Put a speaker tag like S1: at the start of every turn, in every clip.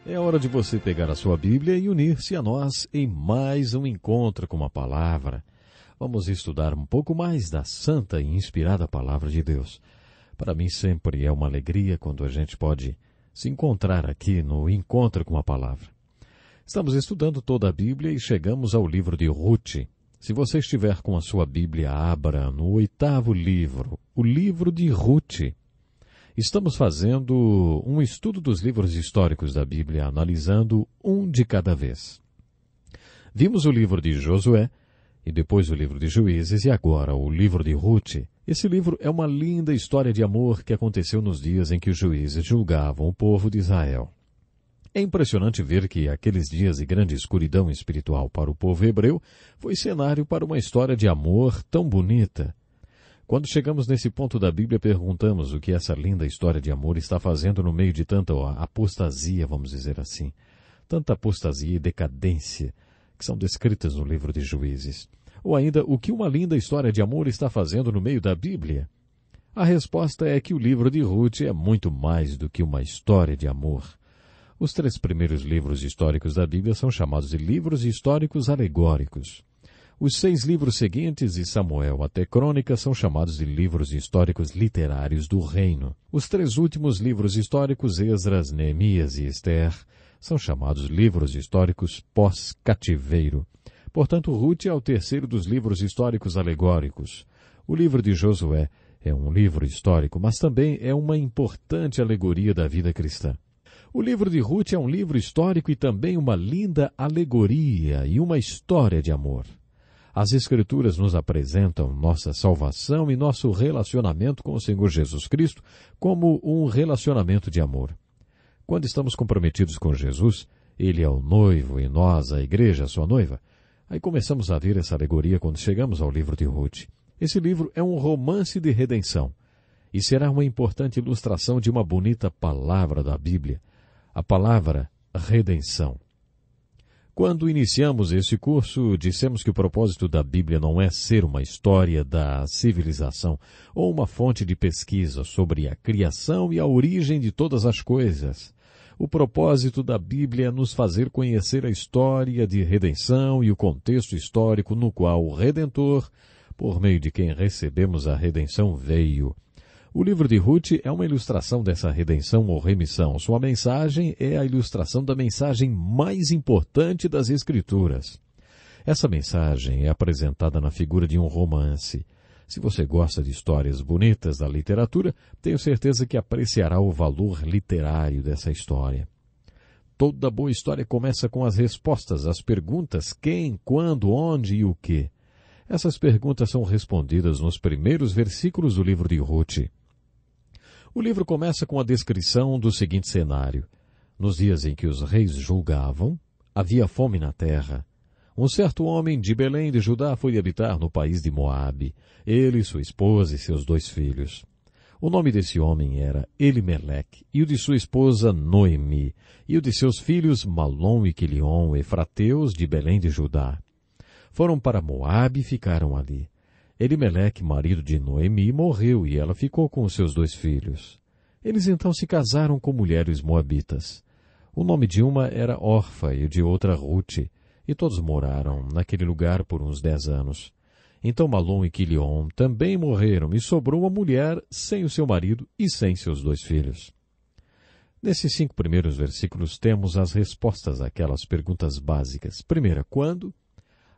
S1: É hora de você pegar a sua Bíblia e unir-se a nós em mais um encontro com a palavra. Vamos estudar um pouco mais da santa e inspirada palavra de Deus. Para mim sempre é uma alegria quando a gente pode se encontrar aqui no encontro com a palavra. Estamos estudando toda a Bíblia e chegamos ao livro de Ruth. Se você estiver com a sua Bíblia, abra no 8º livro, o livro de Ruth. Estamos fazendo um estudo dos livros históricos da Bíblia, analisando um de cada vez. Vimos o livro de Josué, e depois o livro de Juízes, e agora o livro de Ruth. Esse livro é uma linda história de amor que aconteceu nos dias em que os juízes julgavam o povo de Israel. É impressionante ver que aqueles dias de grande escuridão espiritual para o povo hebreu foi cenário para uma história de amor tão bonita. Quando chegamos nesse ponto da Bíblia, perguntamos o que essa linda história de amor está fazendo no meio de tanta apostasia, vamos dizer assim. Tanta apostasia e decadência que são descritas no livro de Juízes. Ou ainda, o que uma linda história de amor está fazendo no meio da Bíblia? A resposta é que o livro de Ruth é muito mais do que uma história de amor. Os 3 primeiros livros históricos da Bíblia são chamados de livros históricos alegóricos. Os 6 livros seguintes, de Samuel até Crônicas, são chamados de livros históricos literários do reino. Os 3 últimos livros históricos, Esdras, Neemias e Esther, são chamados livros históricos pós-cativeiro. Portanto, Ruth é o terceiro dos livros históricos alegóricos. O livro de Josué é um livro histórico, mas também é uma importante alegoria da vida cristã. O livro de Ruth é um livro histórico e também uma linda alegoria e uma história de amor. As Escrituras nos apresentam nossa salvação e nosso relacionamento com o Senhor Jesus Cristo como um relacionamento de amor. Quando estamos comprometidos com Jesus, Ele é o noivo e nós, a igreja, a sua noiva. Aí começamos a ver essa alegoria quando chegamos ao livro de Ruth. Esse livro é um romance de redenção e será uma importante ilustração de uma bonita palavra da Bíblia, a palavra redenção. Quando iniciamos esse curso, dissemos que o propósito da Bíblia não é ser uma história da civilização ou uma fonte de pesquisa sobre a criação e a origem de todas as coisas. O propósito da Bíblia é nos fazer conhecer a história de redenção e o contexto histórico no qual o Redentor, por meio de quem recebemos a redenção, veio. O livro de Ruth é uma ilustração dessa redenção ou remissão. Sua mensagem é a ilustração da mensagem mais importante das Escrituras. Essa mensagem é apresentada na figura de um romance. Se você gosta de histórias bonitas da literatura, tenho certeza que apreciará o valor literário dessa história. Toda boa história começa com as respostas às perguntas quem, quando, onde e o que. Essas perguntas são respondidas nos primeiros versículos do livro de Ruth. O livro começa com a descrição do seguinte cenário. Nos dias em que os reis julgavam, havia fome na terra. Um certo homem de Belém de Judá foi habitar no país de Moabe, ele, sua esposa e seus 2 filhos. O nome desse homem era Elimeleque, e o de sua esposa Noemi, e o de seus filhos Malom e Quilion, efrateus de Belém de Judá. Foram para Moabe e ficaram ali. Elimeleque, marido de Noemi, morreu e ela ficou com os seus 2 filhos. Eles então se casaram com mulheres moabitas. O nome de uma era Orfa e o de outra Ruth, e todos moraram naquele lugar por uns 10 anos. Então Malom e Quilion também morreram e sobrou uma mulher sem o seu marido e sem seus 2 filhos. Nesses 5 primeiros versículos temos as respostas àquelas perguntas básicas. Primeira, quando?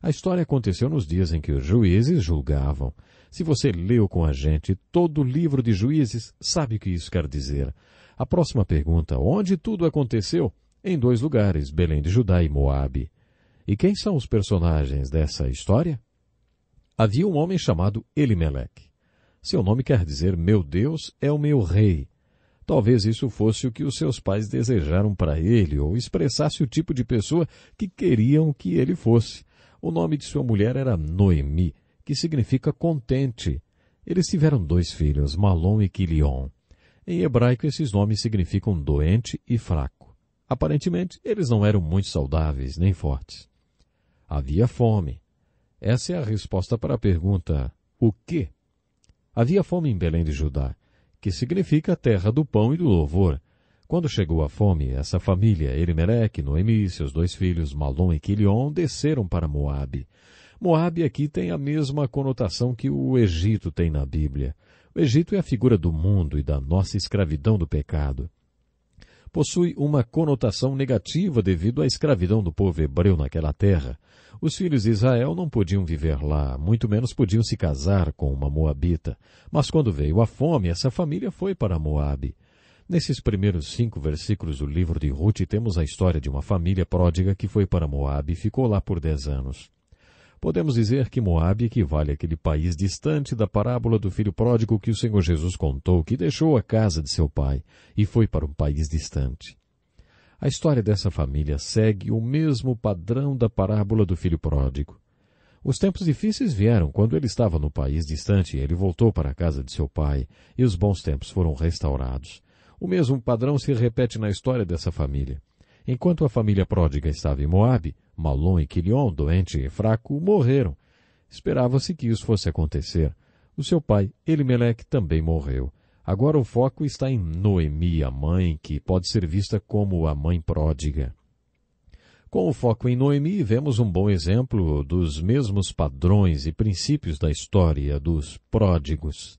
S1: A história aconteceu nos dias em que os juízes julgavam. Se você leu com a gente todo o livro de Juízes, sabe o que isso quer dizer. A próxima pergunta, onde tudo aconteceu? Em 2 lugares, Belém de Judá e Moabe. E quem são os personagens dessa história? Havia um homem chamado Elimeleque. Seu nome quer dizer, meu Deus é o meu rei. Talvez isso fosse o que os seus pais desejaram para ele, ou expressasse o tipo de pessoa que queriam que ele fosse. O nome de sua mulher era Noemi, que significa contente. Eles tiveram 2 filhos, Malom e Quilion. Em hebraico, esses nomes significam doente e fraco. Aparentemente, eles não eram muito saudáveis nem fortes. Havia fome. Essa é a resposta para a pergunta, o quê? Havia fome em Belém de Judá, que significa terra do pão e do louvor. Quando chegou a fome, essa família, Elimeleque, Noemi, seus 2 filhos, Malom e Quilion, desceram para Moabe. Moabe aqui tem a mesma conotação que o Egito tem na Bíblia. O Egito é a figura do mundo e da nossa escravidão do pecado. Possui uma conotação negativa devido à escravidão do povo hebreu naquela terra. Os filhos de Israel não podiam viver lá, muito menos podiam se casar com uma moabita. Mas quando veio a fome, essa família foi para Moabe. Nesses primeiros 5 versículos do livro de Rute, temos a história de uma família pródiga que foi para Moabe e ficou lá por 10 anos. Podemos dizer que Moabe equivale àquele país distante da parábola do filho pródigo que o Senhor Jesus contou, que deixou a casa de seu pai e foi para um país distante. A história dessa família segue o mesmo padrão da parábola do filho pródigo. Os tempos difíceis vieram quando ele estava no país distante e ele voltou para a casa de seu pai, e os bons tempos foram restaurados. O mesmo padrão se repete na história dessa família. Enquanto a família pródiga estava em Moabe, Malom e Quilion, doente e fraco, morreram. Esperava-se que isso fosse acontecer. O seu pai, Elimeleque, também morreu. Agora o foco está em Noemi, a mãe, que pode ser vista como a mãe pródiga. Com o foco em Noemi, vemos um bom exemplo dos mesmos padrões e princípios da história dos pródigos.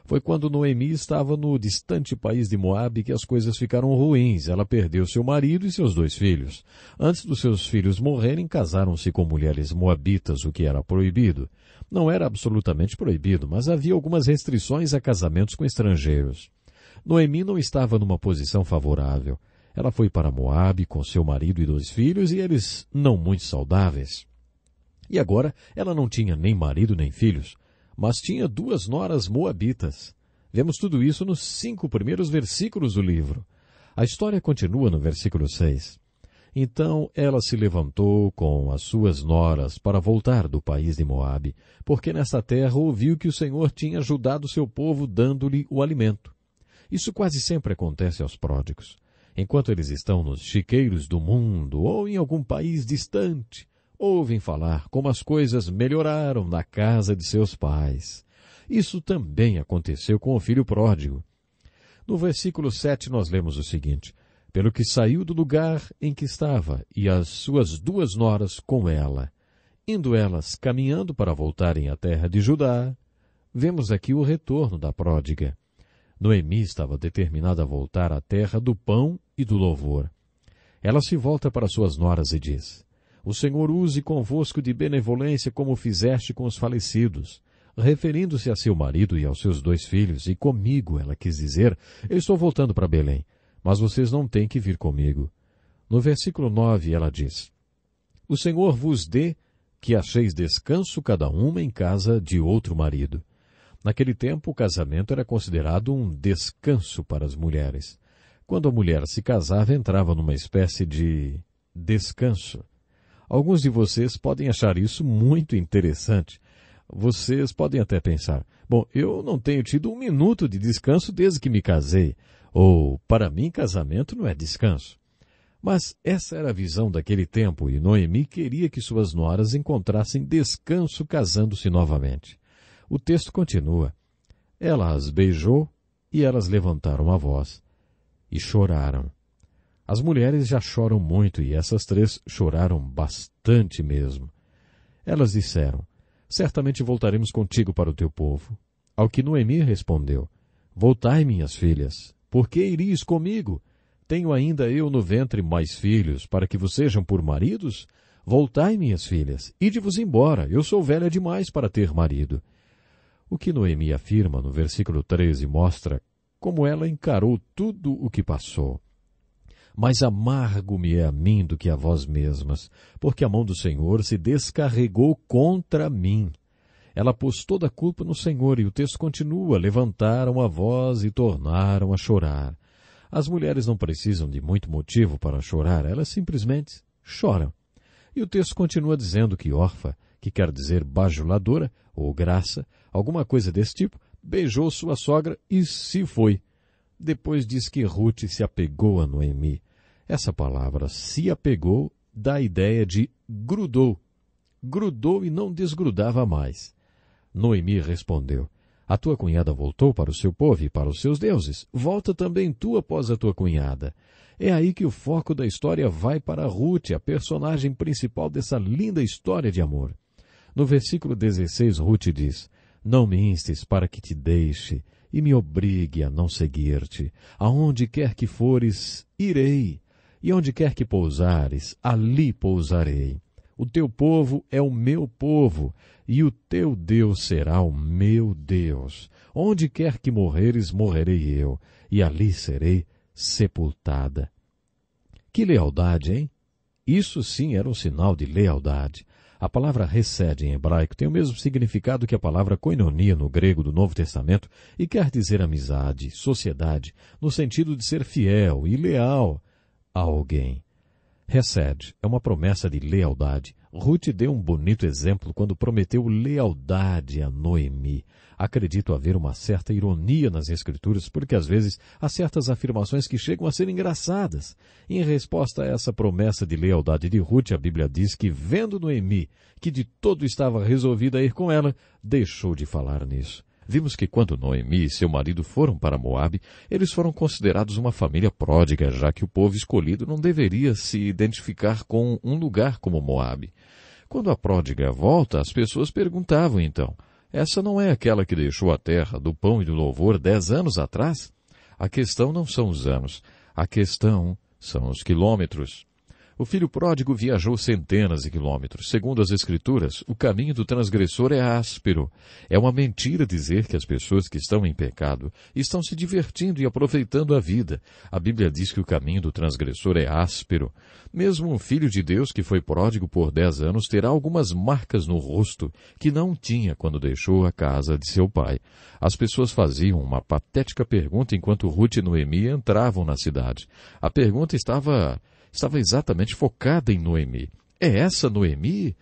S1: Foi quando Noemi estava no distante país de Moabe que as coisas ficaram ruins. Ela perdeu seu marido e seus 2 filhos. Antes dos seus filhos morrerem, casaram-se com mulheres moabitas, o que era proibido. Não era absolutamente proibido, mas havia algumas restrições a casamentos com estrangeiros. Noemi não estava numa posição favorável. Ela foi para Moabe com seu marido e 2 filhos, e eles não muito saudáveis. E agora ela não tinha nem marido nem filhos, mas tinha 2 noras moabitas. Vemos tudo isso nos 5 primeiros versículos do livro. A história continua no versículo 6. Então ela se levantou com as suas noras para voltar do país de Moabe, porque nessa terra ouviu que o Senhor tinha ajudado seu povo dando-lhe o alimento. Isso quase sempre acontece aos pródigos. Enquanto eles estão nos chiqueiros do mundo ou em algum país distante, ouvem falar como as coisas melhoraram na casa de seus pais. Isso também aconteceu com o filho pródigo. No versículo 7 nós lemos o seguinte: pelo que saiu do lugar em que estava, e as suas 2 noras com ela, indo elas caminhando para voltarem à terra de Judá. Vemos aqui o retorno da pródiga. Noemi estava determinada a voltar à terra do pão e do louvor. Ela se volta para suas noras e diz: o Senhor use convosco de benevolência como fizeste com os falecidos. Referindo-se a seu marido e aos seus 2 filhos, e comigo, ela quis dizer, eu estou voltando para Belém, mas vocês não têm que vir comigo. No versículo 9 ela diz: o Senhor vos dê que acheis descanso cada uma em casa de outro marido. Naquele tempo o casamento era considerado um descanso para as mulheres. Quando a mulher se casava, entrava numa espécie de descanso. Alguns de vocês podem achar isso muito interessante. Vocês podem até pensar: bom, eu não tenho tido 1 minuto de descanso desde que me casei. Ou, para mim, casamento não é descanso. Mas essa era a visão daquele tempo, e Noemi queria que suas noras encontrassem descanso casando-se novamente. O texto continua: ela as beijou e elas levantaram a voz e choraram. As mulheres já choram muito, e essas 3 choraram bastante mesmo. Elas disseram: certamente voltaremos contigo para o teu povo. Ao que Noemi respondeu: voltai, minhas filhas, por que irias comigo? Tenho ainda eu no ventre mais filhos, para que vos sejam por maridos? Voltai, minhas filhas, ide-vos embora, eu sou velha demais para ter marido. O que Noemi afirma no versículo 13 mostra como ela encarou tudo o que passou. Mais amargo me é a mim do que a vós mesmas, porque a mão do Senhor se descarregou contra mim. Ela pôs toda a culpa no Senhor, e o texto continua: levantaram a voz e tornaram a chorar. As mulheres não precisam de muito motivo para chorar, elas simplesmente choram. E o texto continua dizendo que Orfa, que quer dizer bajuladora ou graça, alguma coisa desse tipo, beijou sua sogra e se foi. Depois diz que Rute se apegou a Noemi. Essa palavra, se apegou, dá a ideia de grudou. Grudou e não desgrudava mais. Noemi respondeu: A tua cunhada voltou para o seu povo e para os seus deuses. Volta também tu após a tua cunhada. É aí que o foco da história vai para Ruth, a personagem principal dessa linda história de amor. No versículo 16, Ruth diz: Não me instes para que te deixe e me obrigue a não seguir-te. Aonde quer que fores, irei, e onde quer que pousares, ali pousarei. O teu povo é o meu povo, e o teu Deus será o meu Deus. Onde quer que morreres, morrerei eu, e ali serei sepultada. Que lealdade, hein? Isso sim era um sinal de lealdade. A palavra hesed em hebraico tem o mesmo significado que a palavra koinonia no grego do Novo Testamento e quer dizer amizade, sociedade, no sentido de ser fiel e leal a alguém. Hesed é uma promessa de lealdade. Ruth deu um bonito exemplo quando prometeu lealdade a Noemi. Acredito haver uma certa ironia nas Escrituras, porque às vezes há certas afirmações que chegam a ser engraçadas. Em resposta a essa promessa de lealdade de Ruth, a Bíblia diz que, vendo Noemi que de todo estava resolvida a ir com ela, deixou de falar nisso. Vimos que quando Noemi e seu marido foram para Moabe, eles foram considerados uma família pródiga, já que o povo escolhido não deveria se identificar com um lugar como Moabe. Quando a pródiga volta, as pessoas perguntavam então: essa não é aquela que deixou a terra do pão e do louvor 10 anos atrás? A questão não são os anos, a questão são os quilômetros. O filho pródigo viajou centenas de quilômetros. Segundo as Escrituras, o caminho do transgressor é áspero. É uma mentira dizer que as pessoas que estão em pecado estão se divertindo e aproveitando a vida. A Bíblia diz que o caminho do transgressor é áspero. Mesmo um filho de Deus que foi pródigo por 10 anos terá algumas marcas no rosto que não tinha quando deixou a casa de seu pai. As pessoas faziam uma patética pergunta enquanto Ruth e Noemi entravam na cidade. A pergunta estava exatamente focada em Noemi. É essa Noemi?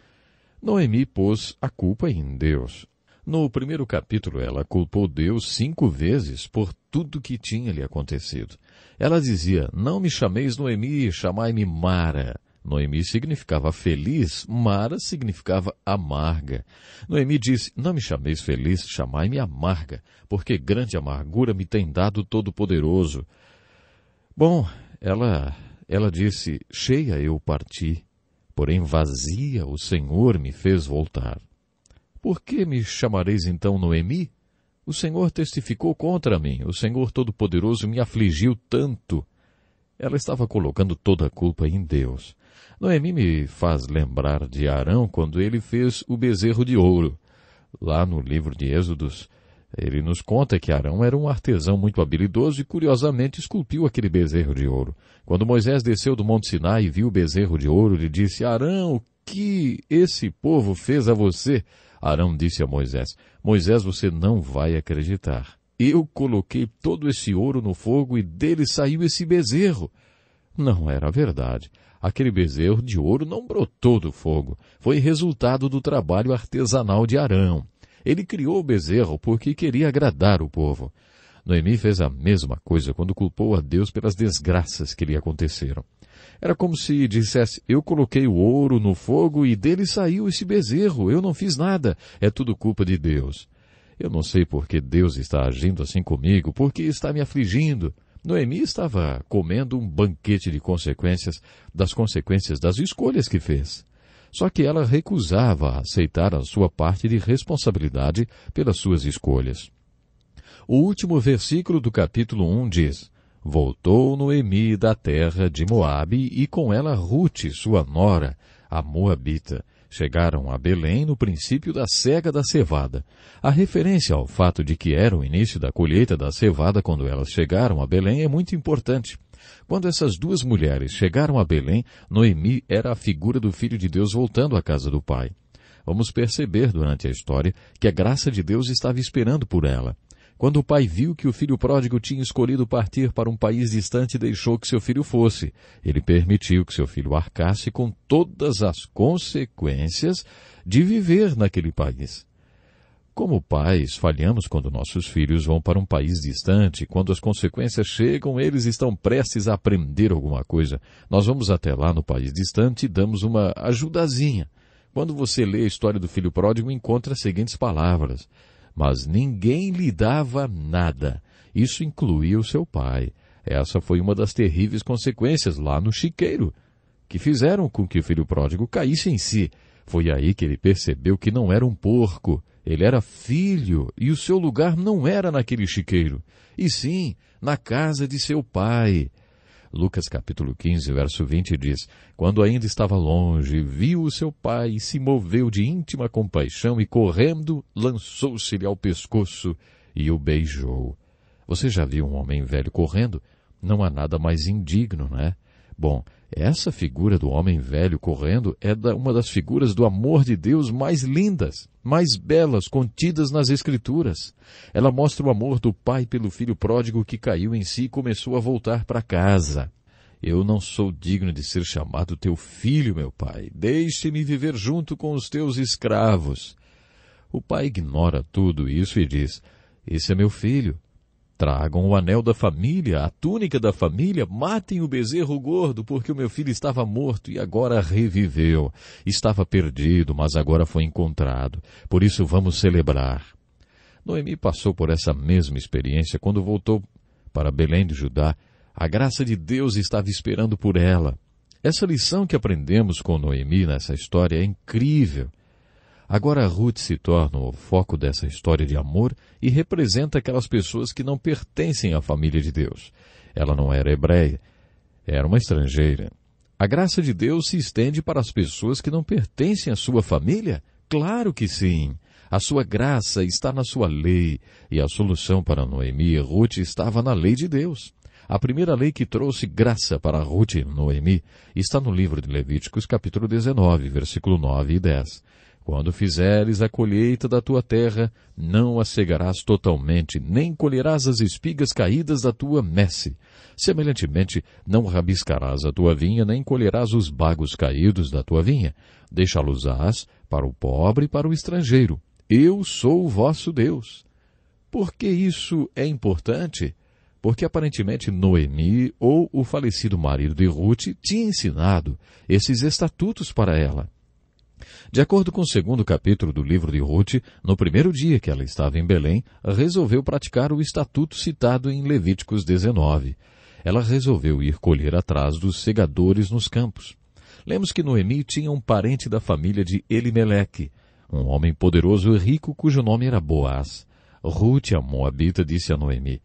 S1: Noemi pôs a culpa em Deus. No primeiro capítulo, ela culpou Deus 5 vezes por tudo que tinha lhe acontecido. Ela dizia: não me chameis Noemi, chamai-me Mara. Noemi significava feliz, Mara significava amarga. Noemi disse: não me chameis feliz, chamai-me amarga, porque grande amargura me tem dado o Todo-Poderoso. Bom, ela disse: cheia eu parti, porém vazia o Senhor me fez voltar. Por que me chamareis então Noemi? O Senhor testificou contra mim, o Senhor Todo-Poderoso me afligiu tanto. Ela estava colocando toda a culpa em Deus. Noemi me faz lembrar de Arão quando ele fez o bezerro de ouro. Lá no livro de Êxodos, ele nos conta que Arão era um artesão muito habilidoso e curiosamente esculpiu aquele bezerro de ouro. Quando Moisés desceu do Monte Sinai e viu o bezerro de ouro, ele disse: Arão, o que esse povo fez a você? Arão disse a Moisés: Moisés, você não vai acreditar. Eu coloquei todo esse ouro no fogo e dele saiu esse bezerro. Não era verdade. Aquele bezerro de ouro não brotou do fogo. Foi resultado do trabalho artesanal de Arão. Ele criou o bezerro porque queria agradar o povo. Noemi fez a mesma coisa quando culpou a Deus pelas desgraças que lhe aconteceram. Era como se dissesse: eu coloquei o ouro no fogo e dele saiu esse bezerro. Eu não fiz nada. É tudo culpa de Deus. Eu não sei por que Deus está agindo assim comigo, por que está me afligindo. Noemi estava comendo um banquete de consequências das escolhas que fez. Só que ela recusava aceitar a sua parte de responsabilidade pelas suas escolhas. O último versículo do capítulo 1 diz: voltou Noemi da terra de Moabe e com ela Ruth, sua nora, a moabita. Chegaram a Belém no princípio da cega da cevada. A referência ao fato de que era o início da colheita da cevada quando elas chegaram a Belém é muito importante. Quando essas duas mulheres chegaram a Belém, Noemi era a figura do Filho de Deus voltando à casa do Pai. Vamos perceber durante a história que a graça de Deus estava esperando por ela. Quando o pai viu que o filho pródigo tinha escolhido partir para um país distante, deixou que seu filho fosse. Ele permitiu que seu filho arcasse com todas as consequências de viver naquele país. Como pais, falhamos quando nossos filhos vão para um país distante. Quando as consequências chegam, eles estão prestes a aprender alguma coisa. Nós vamos até lá no país distante e damos uma ajudazinha. Quando você lê a história do filho pródigo, encontra as seguintes palavras: mas ninguém lhe dava nada. Isso incluía o seu pai. Essa foi uma das terríveis consequências lá no chiqueiro, que fizeram com que o filho pródigo caísse em si. Foi aí que ele percebeu que não era um porco, ele era filho, e o seu lugar não era naquele chiqueiro, e sim na casa de seu pai. Lucas capítulo 15, verso 20 diz: quando ainda estava longe, viu o seu pai e se moveu de íntima compaixão e, correndo, lançou-se-lhe ao pescoço e o beijou. Você já viu um homem velho correndo? Não há nada mais indigno, não é? Bom, essa figura do homem velho correndo é uma das figuras do amor de Deus mais lindas, mais belas, contidas nas Escrituras. Ela mostra o amor do pai pelo filho pródigo que caiu em si e começou a voltar para casa. Eu não sou digno de ser chamado teu filho, meu pai. Deixe-me viver junto com os teus escravos. O pai ignora tudo isso e diz: esse é meu filho. Tragam o anel da família, a túnica da família, matem o bezerro gordo, porque o meu filho estava morto e agora reviveu. Estava perdido, mas agora foi encontrado. Por isso vamos celebrar. Noemi passou por essa mesma experiência quando voltou para Belém de Judá. A graça de Deus estava esperando por ela. Essa lição que aprendemos com Noemi nessa história é incrível. Agora Ruth se torna o foco dessa história de amor e representa aquelas pessoas que não pertencem à família de Deus. Ela não era hebreia, era uma estrangeira. A graça de Deus se estende para as pessoas que não pertencem à sua família? Claro que sim. A sua graça está na sua lei, e a solução para Noemi e Ruth estava na lei de Deus. A primeira lei que trouxe graça para Ruth e Noemi está no livro de Levíticos, capítulo 19, versículo 9 e 10. Quando fizeres a colheita da tua terra, não a cegarás totalmente, nem colherás as espigas caídas da tua messe. Semelhantemente, não rabiscarás a tua vinha, nem colherás os bagos caídos da tua vinha. Deixá-los-ás para o pobre e para o estrangeiro. Eu sou o vosso Deus. Por que isso é importante? Porque aparentemente Noemi ou o falecido marido de Ruth tinha ensinado esses estatutos para ela. De acordo com o 2º capítulo do livro de Ruth, no primeiro dia que ela estava em Belém, resolveu praticar o estatuto citado em Levíticos 19. Ela resolveu ir colher atrás dos segadores nos campos. Lemos que Noemi tinha um parente da família de Elimeleque, um homem poderoso e rico cujo nome era Boaz. Ruth, a moabita, disse a Noemi: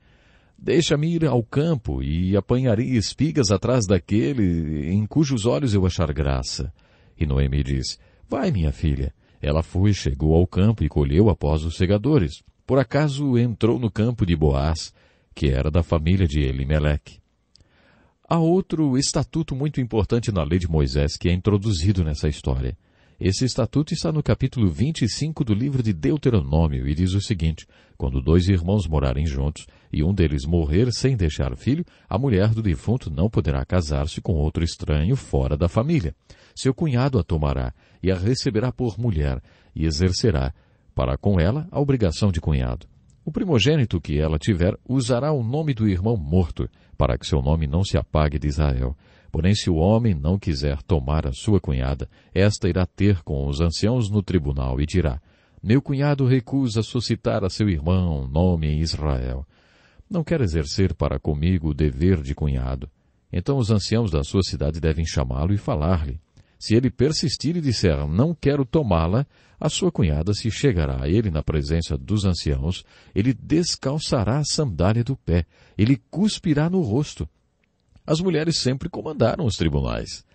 S1: deixa-me ir ao campo e apanharei espigas atrás daquele em cujos olhos eu achar graça. E Noemi disse: vai, minha filha. Ela foi, chegou ao campo e colheu após os segadores. Por acaso entrou no campo de Boaz, que era da família de Elimeleque. Há outro estatuto muito importante na lei de Moisés que é introduzido nessa história. Esse estatuto está no capítulo 25 do livro de Deuteronômio e diz o seguinte: quando 2 irmãos morarem juntos e um deles morrer sem deixar filho, a mulher do defunto não poderá casar-se com outro estranho fora da família. Seu cunhado a tomará e a receberá por mulher e exercerá para com ela a obrigação de cunhado. O primogênito que ela tiver usará o nome do irmão morto, para que seu nome não se apague de Israel. Porém, se o homem não quiser tomar a sua cunhada, esta irá ter com os anciãos no tribunal e dirá: meu cunhado recusa suscitar a seu irmão nome em Israel. Não quer exercer para comigo o dever de cunhado. Então os anciãos da sua cidade devem chamá-lo e falar-lhe. Se ele persistir e disser: não quero tomá-la, a sua cunhada se chegará a ele na presença dos anciãos, ele descalçará a sandália do pé, ele cuspirá no rosto. As mulheres sempre comandaram os tribunais.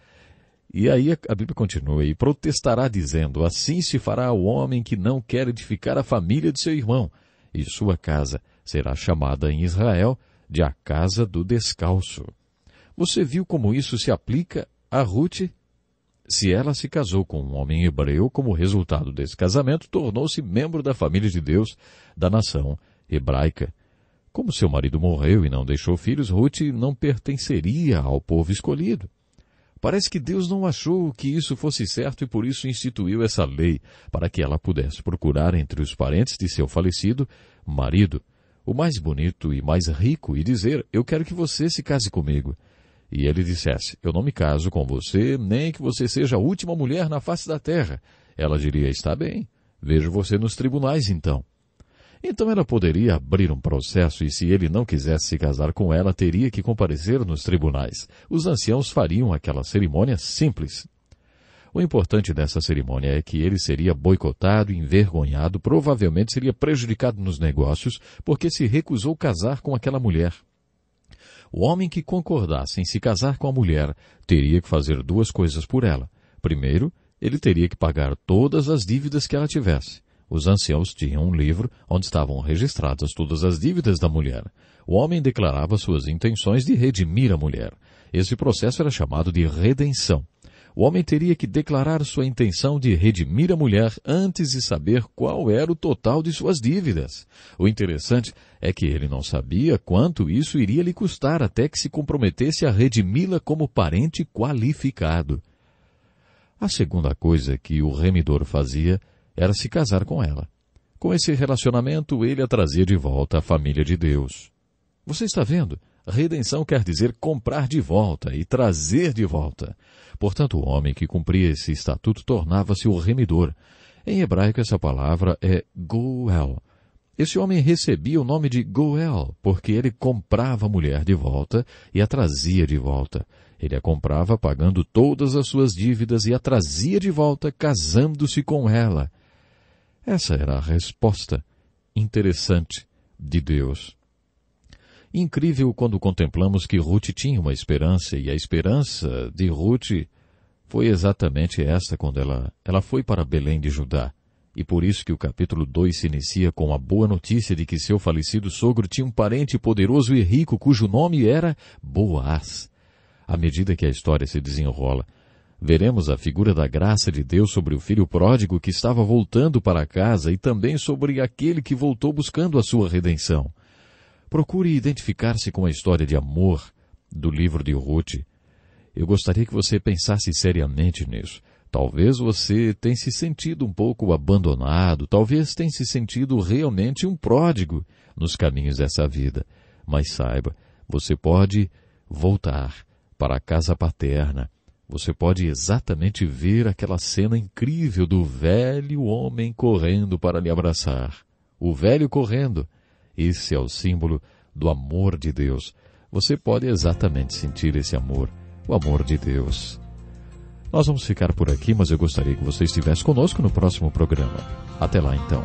S1: E aí a Bíblia continua: e protestará dizendo: assim se fará ao homem que não quer edificar a família de seu irmão, e sua casa será chamada em Israel de a casa do descalço. Você viu como isso se aplica a Ruth? Se ela se casou com um homem hebreu, como resultado desse casamento, tornou-se membro da família de Deus, da nação hebraica. Como seu marido morreu e não deixou filhos, Ruth não pertenceria ao povo escolhido. Parece que Deus não achou que isso fosse certo e por isso instituiu essa lei, para que ela pudesse procurar entre os parentes de seu falecido marido, o mais bonito e mais rico, e dizer: eu quero que você se case comigo. E ele dissesse: eu não me caso com você, nem que você seja a última mulher na face da terra. Ela diria: está bem, vejo você nos tribunais então. Então ela poderia abrir um processo e, se ele não quisesse se casar com ela, teria que comparecer nos tribunais. Os anciãos fariam aquela cerimônia simples. O importante dessa cerimônia é que ele seria boicotado, envergonhado, provavelmente seria prejudicado nos negócios, porque se recusou casar com aquela mulher. O homem que concordasse em se casar com a mulher teria que fazer duas coisas por ela. Primeiro, ele teria que pagar todas as dívidas que ela tivesse. Os anciãos tinham um livro onde estavam registradas todas as dívidas da mulher. O homem declarava suas intenções de redimir a mulher. Esse processo era chamado de redenção. O homem teria que declarar sua intenção de redimir a mulher antes de saber qual era o total de suas dívidas. O interessante é que ele não sabia quanto isso iria lhe custar até que se comprometesse a redimi-la como parente qualificado. A segunda coisa que o remidor fazia era se casar com ela. Com esse relacionamento, ele a trazia de volta à família de Deus. Você está vendo? Redenção quer dizer comprar de volta e trazer de volta. Portanto, o homem que cumpria esse estatuto tornava-se o remidor. Em hebraico, essa palavra é goel. Esse homem recebia o nome de goel, porque ele comprava a mulher de volta e a trazia de volta. Ele a comprava pagando todas as suas dívidas e a trazia de volta casando-se com ela. Essa era a resposta interessante de Deus. Incrível quando contemplamos que Ruth tinha uma esperança, e a esperança de Ruth foi exatamente esta quando ela foi para Belém de Judá. E por isso que o capítulo 2 se inicia com a boa notícia de que seu falecido sogro tinha um parente poderoso e rico cujo nome era Boaz. À medida que a história se desenrola, veremos a figura da graça de Deus sobre o filho pródigo que estava voltando para casa e também sobre aquele que voltou buscando a sua redenção. Procure identificar-se com a história de amor do livro de Ruth. Eu gostaria que você pensasse seriamente nisso. Talvez você tenha se sentido um pouco abandonado, talvez tenha se sentido realmente um pródigo nos caminhos dessa vida. Mas saiba, você pode voltar para a casa paterna. Você pode exatamente ver aquela cena incrível do velho homem correndo para lhe abraçar. O velho correndo. Esse é o símbolo do amor de Deus. Você pode exatamente sentir esse amor, o amor de Deus. Nós vamos ficar por aqui, mas eu gostaria que você estivesse conosco no próximo programa. Até lá, então.